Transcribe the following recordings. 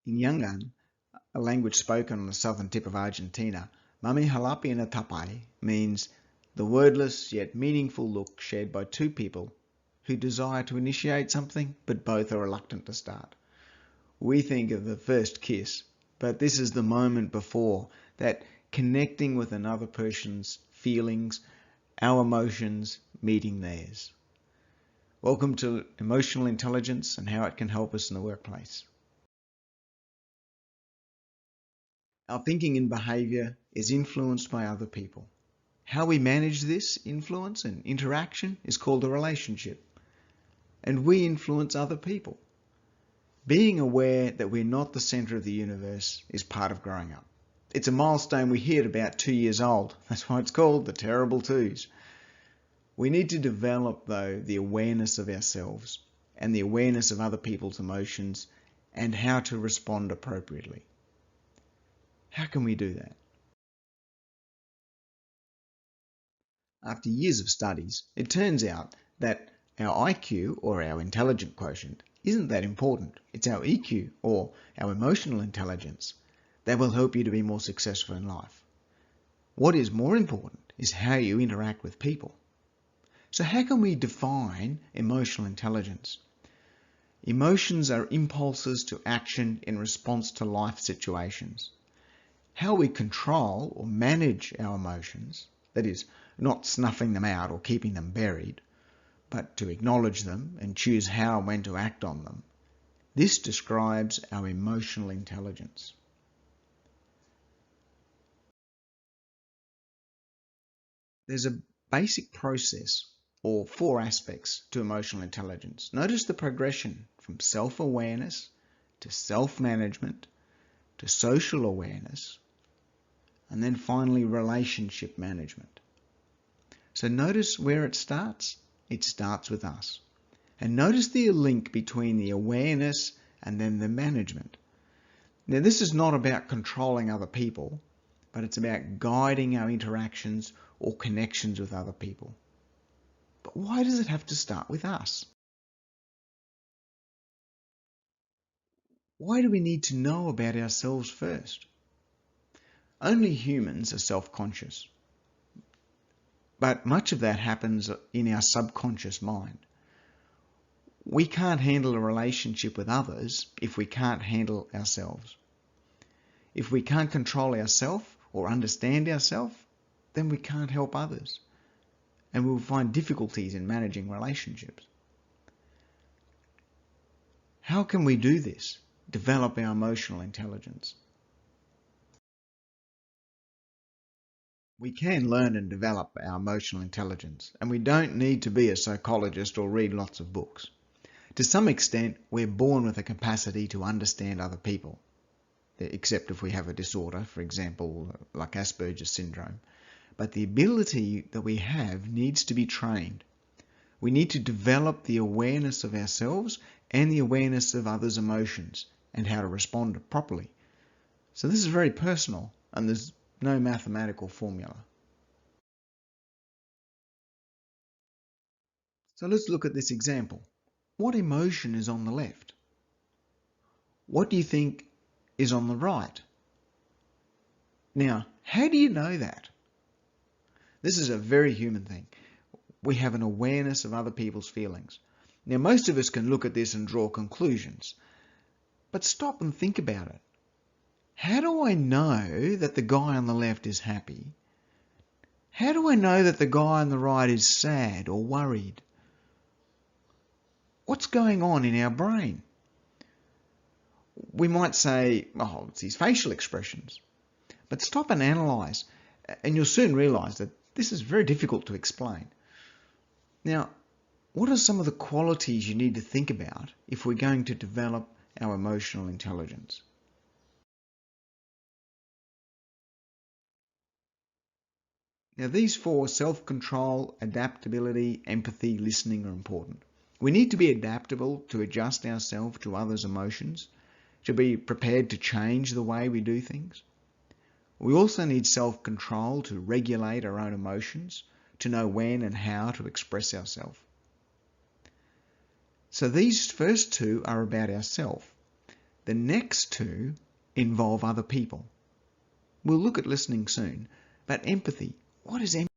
In Yangan, a language spoken on the southern tip of Argentina, Mami halapi na tapai means the wordless yet meaningful look shared by two people who desire to initiate something but both are reluctant to start. We think of the first kiss, but this is the moment before, that connecting with another person's feelings, our emotions meeting theirs. Welcome to Emotional Intelligence and how it can help us in the workplace. Our thinking and behaviour is influenced by other people. How we manage this influence and interaction is called a relationship. And we influence other people. Being aware that we're not the centre of the universe is part of growing up. It's a milestone we hit about 2 years old. That's why it's called the terrible twos. We need to develop, though, the awareness of ourselves and the awareness of other people's emotions and how to respond appropriately. How can we do that? After years of studies, it turns out that our IQ, or our intelligent quotient, isn't that important. It's our EQ, or our emotional intelligence, that will help you to be more successful in life. What is more important is how you interact with people. So how can we define emotional intelligence? Emotions are impulses to action in response to life situations. How we control or manage our emotions, that is, not snuffing them out or keeping them buried, but to acknowledge them and choose how and when to act on them. This describes our emotional intelligence. There's a basic process or 4 aspects to emotional intelligence. Notice the progression from self-awareness to self-management to social awareness and then finally relationship management. So notice where it starts. It starts with us. And notice the link between the awareness and then the management. Now this is not about controlling other people, but it's about guiding our interactions or connections with other people. But why does it have to start with us? Why do we need to know about ourselves first? Only humans are self-conscious. But much of that happens in our subconscious mind. We can't handle a relationship with others if we can't handle ourselves. If we can't control ourselves or understand ourselves, then we can't help others. And we'll find difficulties in managing relationships. How can we do this? Develop our emotional intelligence. We can learn and develop our emotional intelligence, and we don't need to be a psychologist or read lots of books. To some extent, we're born with a capacity to understand other people, except if we have a disorder, for example, like Asperger's syndrome. But the ability that we have needs to be trained. We need to develop the awareness of ourselves and the awareness of others' emotions and how to respond properly. So this is very personal, and there's no mathematical formula. So let's look at this example. What emotion is on the left? What do you think is on the right? Now, how do you know that? This is a very human thing. We have an awareness of other people's feelings. Now, most of us can look at this and draw conclusions, but stop and think about it. How do I know that the guy on the left is happy? How do I know that the guy on the right is sad or worried? What's going on in our brain? We might say, oh, it's his facial expressions. But stop and analyse, and you'll soon realise that this is very difficult to explain. Now, what are some of the qualities you need to think about if we're going to develop our emotional intelligence? Now, these 4, self-control, adaptability, empathy, listening, are important. We need to be adaptable to adjust ourselves to others' emotions, to be prepared to change the way we do things. We also need self-control to regulate our own emotions, to know when and how to express ourselves. So these first 2 are about ourselves. The next two involve other people. We'll look at listening soon, but empathy. What is empathy?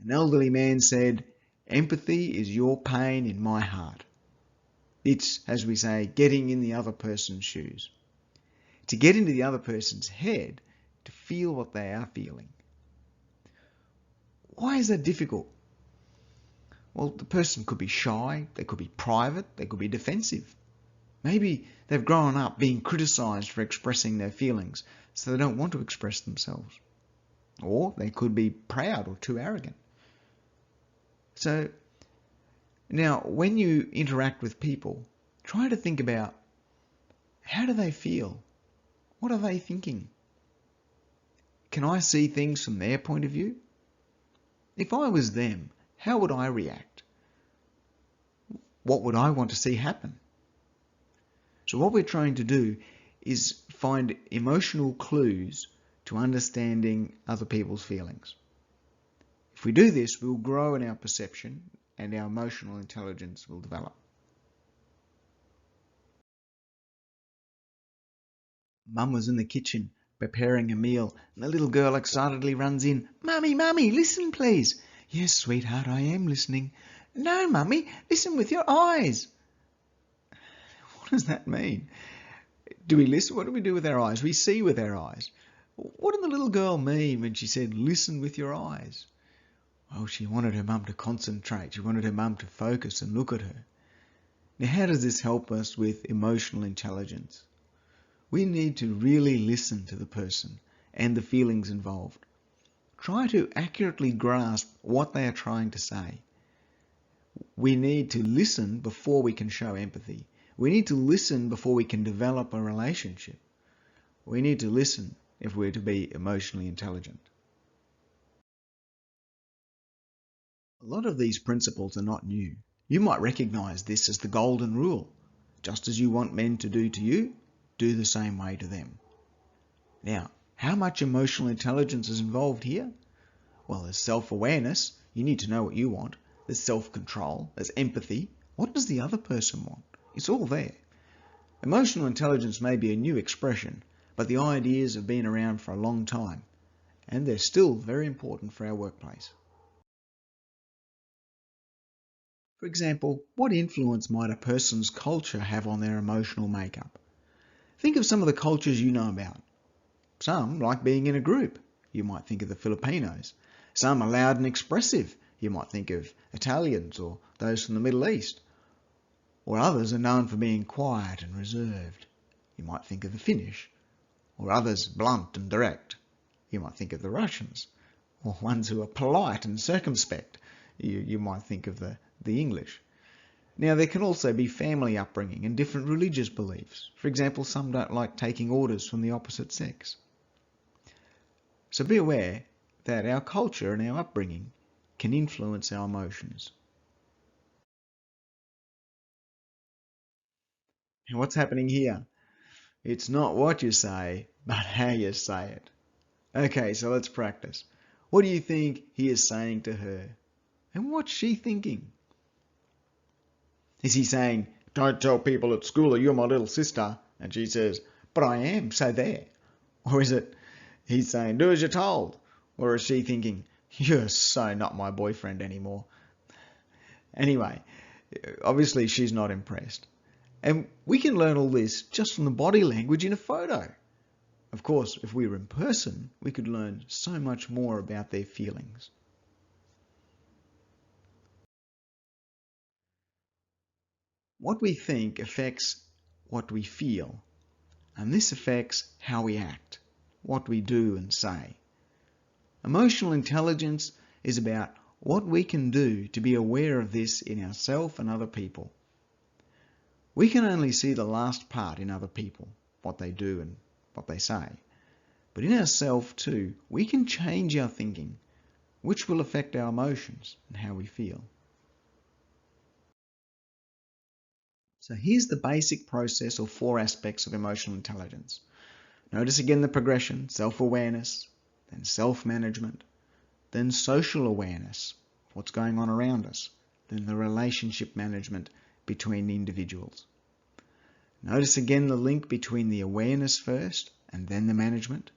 An elderly man said, "Empathy is your pain in my heart." It's, as we say, getting in the other person's shoes. To get into the other person's head, to feel what they are feeling. Why is that difficult? Well, the person could be shy, they could be private, they could be defensive. Maybe they've grown up being criticised for expressing their feelings, so they don't want to express themselves. Or they could be proud or too arrogant. So now, when you interact with people, try to think about, how do they feel? What are they thinking? Can I see things from their point of view? If I was them, how would I react? What would I want to see happen? So what we're trying to do is find emotional clues to understanding other people's feelings. If we do this, we'll grow in our perception and our emotional intelligence will develop. Mum was in the kitchen preparing a meal and the little girl excitedly runs in. "Mummy, Mummy, listen please." "Yes, sweetheart, I am listening." "No, Mummy, listen with your eyes." What does that mean? Do we listen? What do we do with our eyes? We see with our eyes. What did the little girl mean when she said, "Listen with your eyes"? Well, she wanted her mum to concentrate. She wanted her mum to focus and look at her. Now, how does this help us with emotional intelligence? We need to really listen to the person and the feelings involved. Try to accurately grasp what they are trying to say. We need to listen before we can show empathy. We need to listen before we can develop a relationship. We need to listen if we're to be emotionally intelligent. A lot of these principles are not new. You might recognize this as the golden rule. Just as you want men to do to you, do the same way to them. Now, how much emotional intelligence is involved here? Well, there's self-awareness. You need to know what you want. There's self-control. There's empathy. What does the other person want? It's all there. Emotional intelligence may be a new expression, but the ideas have been around for a long time, and they're still very important for our workplace. For example, what influence might a person's culture have on their emotional makeup? Think of some of the cultures you know about. Some like being in a group. You might think of the Filipinos. Some are loud and expressive. You might think of Italians or those from the Middle East. Or others are known for being quiet and reserved. You might think of the Finnish. Or others blunt and direct. You might think of the Russians. Or ones who are polite and circumspect. You might think of the English. Now, there can also be family upbringing and different religious beliefs. For example, some don't like taking orders from the opposite sex. So be aware that our culture and our upbringing can influence our emotions. And what's happening here? It's not what you say, but how you say it. Okay, so let's practice. What do you think he is saying to her? And what's she thinking? Is he saying, "Don't tell people at school that you're my little sister"? And she says, "But I am, so there." Or is it he's saying, "Do as you're told"? Or is she thinking, "You're so not my boyfriend anymore"? Anyway, obviously she's not impressed. And we can learn all this just from the body language in a photo. Of course, if we were in person, we could learn so much more about their feelings. What we think affects what we feel, and this affects how we act, what we do and say. Emotional intelligence is about what we can do to be aware of this in ourselves and other people. We can only see the last part in other people, what they do and what they say. But in ourselves too, we can change our thinking, which will affect our emotions and how we feel. So here's the basic process or 4 aspects of emotional intelligence. Notice again the progression: self-awareness, then self-management, then social awareness, what's going on around us, then the relationship management between individuals. Notice again the link between the awareness first and then the management,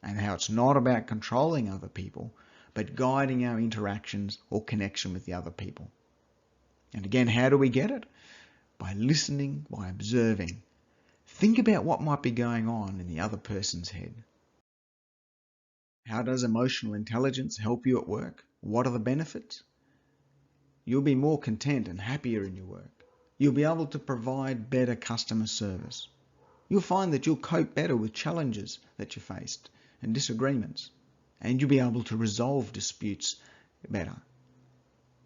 and how it's not about controlling other people, but guiding our interactions or connection with the other people. And again, how do we get it? By listening, by observing. Think about what might be going on in the other person's head. How does emotional intelligence help you at work? What are the benefits? You'll be more content and happier in your work. You'll be able to provide better customer service. You'll find that you'll cope better with challenges that you faced and disagreements. And you'll be able to resolve disputes better.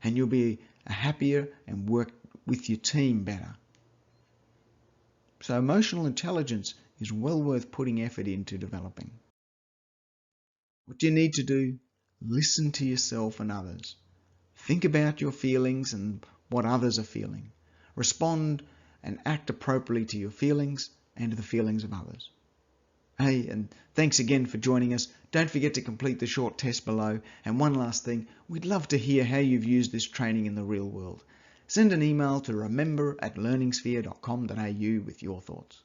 And you'll be happier and work with your team better. So emotional intelligence is well worth putting effort into developing. What do you need to do? Listen to yourself and others. Think about your feelings and what others are feeling. Respond and act appropriately to your feelings and to the feelings of others. Hey, and thanks again for joining us. Don't forget to complete the short test below. And one last thing, we'd love to hear how you've used this training in the real world. Send an email to remember@learningsphere.com.au with your thoughts.